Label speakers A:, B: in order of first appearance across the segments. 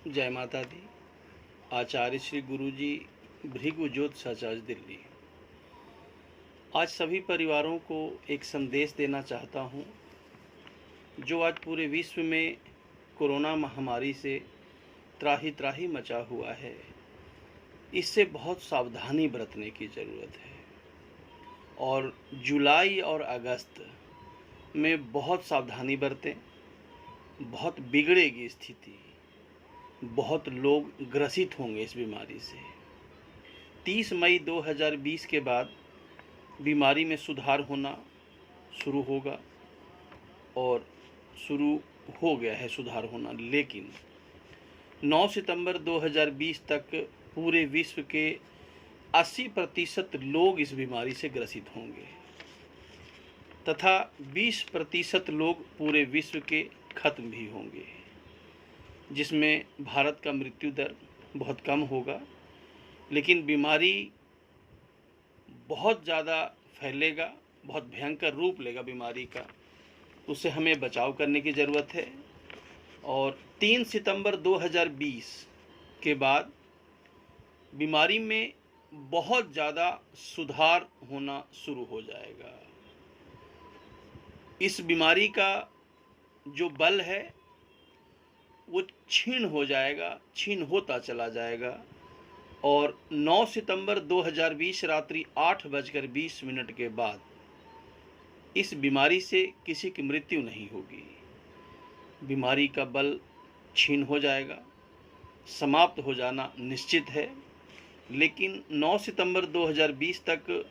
A: जय माता दी। आचार्य श्री गुरु जी, भृगु ज्योत आचार्य, दिल्ली। आज सभी परिवारों को एक संदेश देना चाहता हूँ। जो आज पूरे विश्व में कोरोना महामारी से त्राही त्राही मचा हुआ है, इससे बहुत सावधानी बरतने की ज़रूरत है। और जुलाई और अगस्त में बहुत सावधानी बरतें, बहुत बिगड़ेगी स्थिति, बहुत लोग ग्रसित होंगे इस बीमारी से। 30 मई 2020 के बाद बीमारी में सुधार होना शुरू होगा और शुरू हो गया है सुधार होना, लेकिन 9 सितंबर 2020 तक पूरे विश्व के 80% लोग इस बीमारी से ग्रसित होंगे तथा 20% लोग पूरे विश्व के खत्म भी होंगे, जिसमें भारत का मृत्यु दर बहुत कम होगा। लेकिन बीमारी बहुत ज़्यादा फैलेगा, बहुत भयंकर रूप लेगा बीमारी का, उससे हमें बचाव करने की ज़रूरत है। और 3 सितंबर 2020 के बाद बीमारी में बहुत ज़्यादा सुधार होना शुरू हो जाएगा। इस बीमारी का जो बल है वो क्षीण हो जाएगा, क्षीण होता चला जाएगा। और 9 सितंबर 2020 रात्रि 8:20 के बाद इस बीमारी से किसी की मृत्यु नहीं होगी। बीमारी का बल क्षीण हो जाएगा, समाप्त हो जाना निश्चित है। लेकिन 9 सितंबर 2020 तक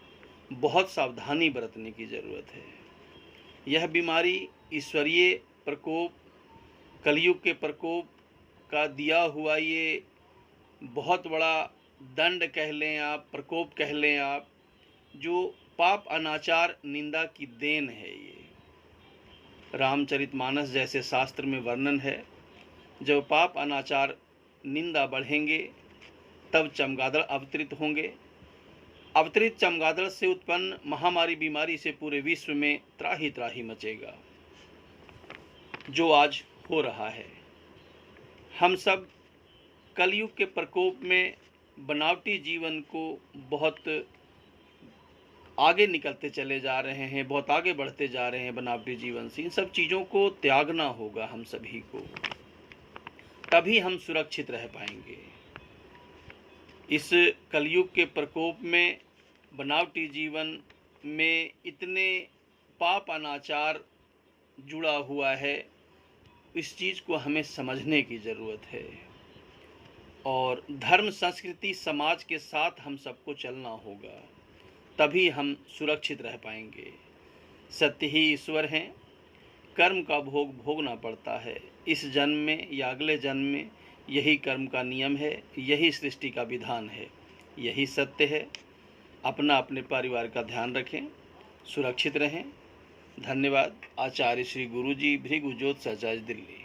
A: बहुत सावधानी बरतने की ज़रूरत है। यह बीमारी ईश्वरीय प्रकोप, कलयुग के प्रकोप का दिया हुआ ये बहुत बड़ा दंड कह लें आप, प्रकोप कह लें आप, जो पाप अनाचार निंदा की देन है। ये रामचरितमानस जैसे शास्त्र में वर्णन है, जब पाप अनाचार निंदा बढ़ेंगे तब चमगादड़ अवतरित होंगे। अवतरित चमगादड़ से उत्पन्न महामारी बीमारी से पूरे विश्व में त्राही त्राही मचेगा, जो आज हो रहा है। हम सब कलयुग के प्रकोप में बनावटी जीवन को बहुत आगे निकलते चले जा रहे हैं, बहुत आगे बढ़ते जा रहे हैं बनावटी जीवन से। इन सब चीज़ों को त्यागना होगा हम सभी को, तभी हम सुरक्षित रह पाएंगे। इस कलयुग के प्रकोप में बनावटी जीवन में इतने पाप अनाचार जुड़ा हुआ है, इस चीज़ को हमें समझने की ज़रूरत है। और धर्म, संस्कृति, समाज के साथ हम सबको चलना होगा, तभी हम सुरक्षित रह पाएंगे। सत्य ही ईश्वर हैं, कर्म का भोग भोगना पड़ता है। इस जन्म में या अगले जन्म में यही कर्म का नियम है, यही सृष्टि का विधान है, यही सत्य है। अपना अपने परिवार का ध्यान रखें, सुरक्षित रहें। धन्यवाद। आचार्य श्री गुरु जी, भृगु ज्योत आचार्य, दिल्ली।